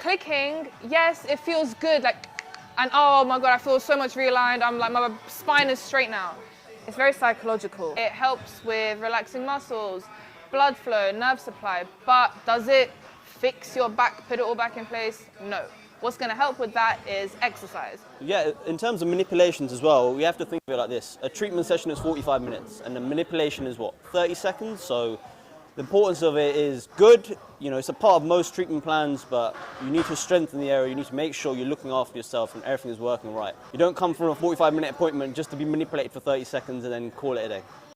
Clicking, yes, it feels good, like, and oh my God, I feel so much realigned. I'm like, my spine is straight now. It's very psychological. It helps with relaxing muscles, blood flow, nerve supply, but does it fix your back, put it all back in place? No. What's going to help with that is exercise. Yeah, in terms of manipulations as well, we have to think of it like this. A treatment session is 45 minutes and the manipulation is what, 30 seconds? So the importance of it is good. You know, it's a part of most treatment plans, but you need to strengthen the area. You need to make sure you're looking after yourself and everything is working right. You don't come from a 45-minute appointment just to be manipulated for 30 seconds and then call it a day.